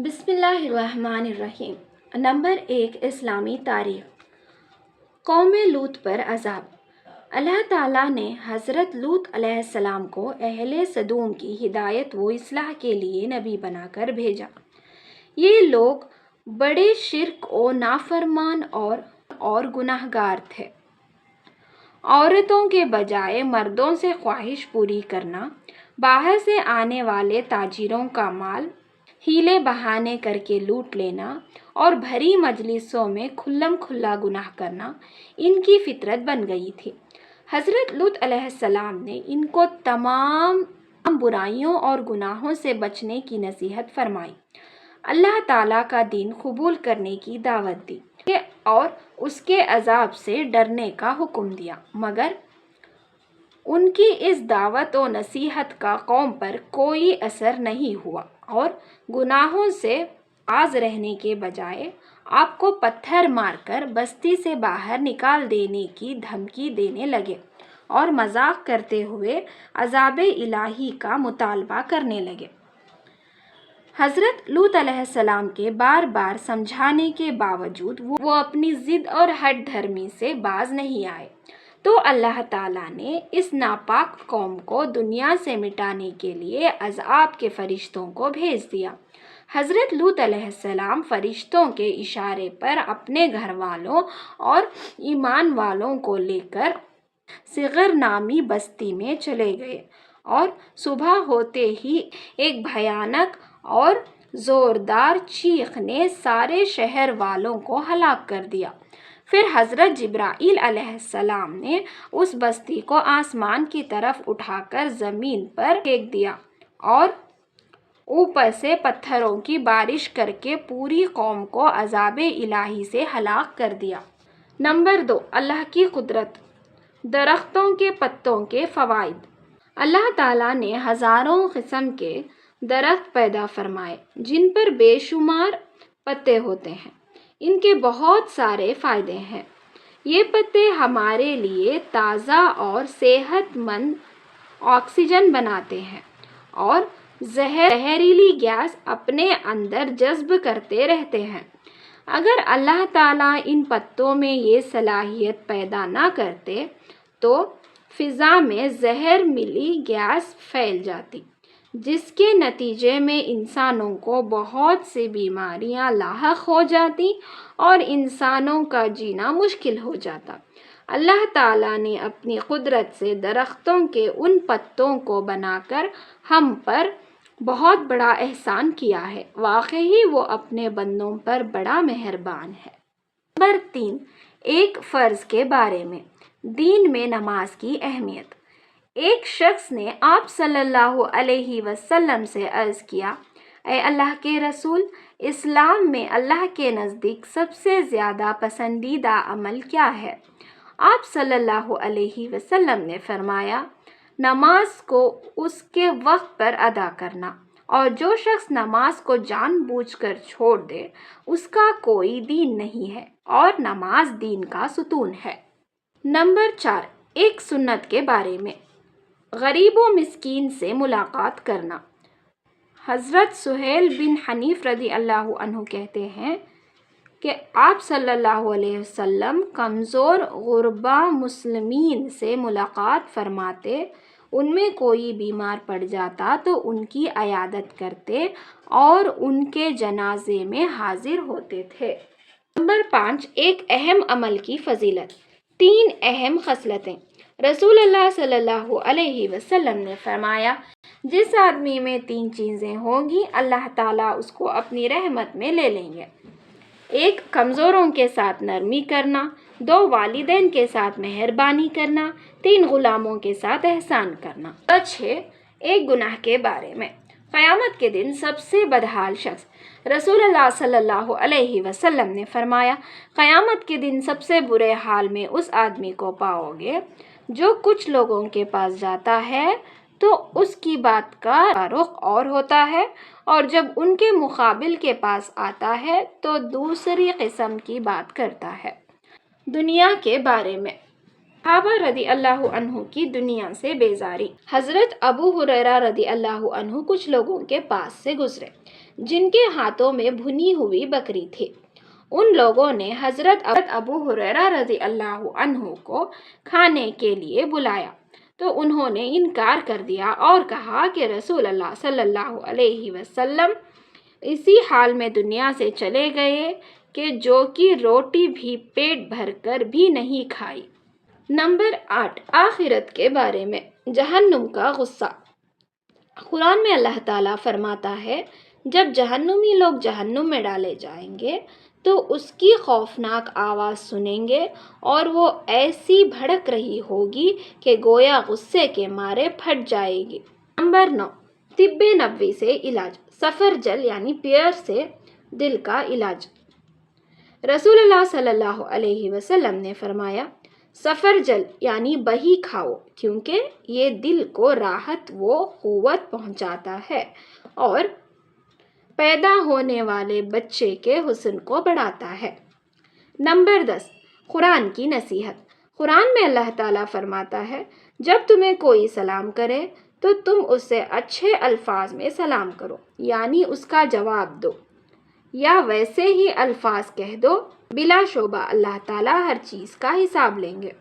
بسم اللہ الرحمن الرحیم۔ نمبر 1، اسلامی تاریخ۔ قوم لوط پر عذاب۔ اللہ تعالیٰ نے حضرت لوط علیہ السلام کو اہل سدوم کی ہدایت و اصلاح کے لیے نبی بنا کر بھیجا۔ یہ لوگ بڑے شرک و نافرمان اور گناہ گار تھے۔ عورتوں کے بجائے مردوں سے خواہش پوری کرنا، باہر سے آنے والے تاجروں کا مال ہیلے بہانے کر کے لوٹ لینا اور بھری مجلسوں میں کھلم کھلا گناہ کرنا ان کی فطرت بن گئی تھی۔ حضرت لوط علیہ السلام نے ان کو تمام برائیوں اور گناہوں سے بچنے کی نصیحت فرمائی، اللہ تعالیٰ کا دین قبول کرنے کی دعوت دی اور اس کے عذاب سے ڈرنے کا حکم دیا، مگر ان کی اس دعوت و نصیحت کا قوم پر کوئی اثر نہیں ہوا اور گناہوں سے باز رہنے کے بجائے آپ کو پتھر مار کر بستی سے باہر نکال دینے کی دھمکی دینے لگے اور مذاق کرتے ہوئے عذاب الہی کا مطالبہ کرنے لگے۔ حضرت لوط علیہ السلام کے بار بار سمجھانے کے باوجود وہ اپنی ضد اور ہٹ دھرمی سے باز نہیں آئے، تو اللہ تعالیٰ نے اس ناپاک قوم کو دنیا سے مٹانے کے لیے عذاب کے فرشتوں کو بھیج دیا۔ حضرت لوط علیہ السلام فرشتوں کے اشارے پر اپنے گھر والوں اور ایمان والوں کو لے کر صغر نامی بستی میں چلے گئے اور صبح ہوتے ہی ایک بھیانک اور زوردار چیخ نے سارے شہر والوں کو ہلاک کر دیا۔ پھر حضرت جبرائیل علیہ السلام نے اس بستی کو آسمان کی طرف اٹھا کر زمین پر پھینک دیا اور اوپر سے پتھروں کی بارش کر کے پوری قوم کو عذاب الہی سے ہلاک کر دیا۔ نمبر 2، اللہ کی قدرت۔ درختوں کے پتوں کے فوائد۔ اللہ تعالیٰ نے ہزاروں قسم کے درخت پیدا فرمائے جن پر بے شمار پتے ہوتے ہیں۔ ان کے بہت سارے فائدے ہیں۔ یہ پتے ہمارے لیے تازہ اور صحت مند آکسیجن بناتے ہیں اور زہریلی گیس اپنے اندر جذب کرتے رہتے ہیں۔ اگر اللہ تعالیٰ ان پتوں میں یہ صلاحیت پیدا نہ کرتے تو فضا میں زہر ملی گیس پھیل جاتی، جس کے نتیجے میں انسانوں کو بہت سی بیماریاں لاحق ہو جاتی اور انسانوں کا جینا مشکل ہو جاتا۔ اللہ تعالیٰ نے اپنی قدرت سے درختوں کے ان پتوں کو بنا کر ہم پر بہت بڑا احسان کیا ہے، واقعی وہ اپنے بندوں پر بڑا مہربان ہے۔ نمبر 3، ایک فرض کے بارے میں۔ دین میں نماز کی اہمیت۔ ایک شخص نے آپ صلی اللہ علیہ وسلم سے عرض کیا، اے اللہ کے رسول، اسلام میں اللہ کے نزدیک سب سے زیادہ پسندیدہ عمل کیا ہے؟ آپ صلی اللہ علیہ وسلم نے فرمایا، نماز کو اس کے وقت پر ادا کرنا، اور جو شخص نماز کو جان بوجھ کر چھوڑ دے اس کا کوئی دین نہیں ہے، اور نماز دین کا ستون ہے۔ نمبر 4، ایک سنت کے بارے میں۔ غریب و مسکین سے ملاقات کرنا۔ حضرت سہیل بن حنیف رضی اللہ عنہ کہتے ہیں کہ آپ صلی اللہ علیہ وسلم کمزور غربا مسلمین سے ملاقات فرماتے، ان میں کوئی بیمار پڑ جاتا تو ان کی عیادت کرتے اور ان کے جنازے میں حاضر ہوتے تھے۔ نمبر 5، ایک اہم عمل کی فضیلت۔ 3 اہم خصلتیں۔ رسول اللہ صلی اللہ علیہ وسلم نے فرمایا، جس آدمی میں 3 چیزیں ہوں گی اللہ تعالیٰ اس کو اپنی رحمت میں لے لیں گے۔ 1، کمزوروں کے ساتھ نرمی کرنا۔ 2، والدین کے ساتھ مہربانی کرنا۔ 3، غلاموں کے ساتھ احسان کرنا۔ 6، ایک گناہ کے بارے میں۔ قیامت کے دن سب سے بدحال شخص۔ رسول اللہ صلی اللہ علیہ وسلم نے فرمایا، قیامت کے دن سب سے برے حال میں اس آدمی کو پاؤ گے جو کچھ لوگوں کے پاس جاتا ہے تو اس کی بات کا رخ اور ہوتا ہے، اور جب ان کے مقابل کے پاس آتا ہے تو دوسری قسم کی بات کرتا ہے۔ دنیا کے بارے میں۔ صحابہ رضی اللہ عنہ کی دنیا سے بیزاری۔ حضرت ابو ہریرہ رضی اللہ عنہ کچھ لوگوں کے پاس سے گزرے جن کے ہاتھوں میں بھنی ہوئی بکری تھی۔ ان لوگوں نے حضرت ابو ہریرہ رضی اللہ عنہ کو کھانے کے لیے بلایا تو انہوں نے انکار کر دیا اور کہا کہ رسول اللہ صلی اللہ علیہ وسلم اسی حال میں دنیا سے چلے گئے کہ جو کہ روٹی بھی پیٹ بھر کر بھی نہیں کھائی۔ نمبر 8، آخرت کے بارے میں جہنم کا غصہ۔ قرآن میں اللہ تعالیٰ فرماتا ہے، جب جہنمی لوگ جہنم میں ڈالے جائیں گے تو اس کی خوفناک آواز سنیں گے اور وہ ایسی بھڑک رہی ہوگی کہ گویا غصے کے مارے پھٹ جائے گی۔ نمبر 9، طب نبوی سے علاج۔ سفرجل یعنی پیئر سے دل کا علاج۔ رسول اللہ صلی اللہ علیہ وسلم نے فرمایا، سفرجل یعنی بہی کھاؤ کیونکہ یہ دل کو راحت و قوت پہنچاتا ہے اور پیدا ہونے والے بچے کے حسن کو بڑھاتا ہے۔ نمبر 10، قرآن کی نصیحت۔ قرآن میں اللہ تعالیٰ فرماتا ہے، جب تمہیں کوئی سلام کرے تو تم اسے اچھے الفاظ میں سلام کرو، یعنی اس کا جواب دو، یا ویسے ہی الفاظ کہہ دو، بلا شبہ اللہ تعالیٰ ہر چیز کا حساب لیں گے۔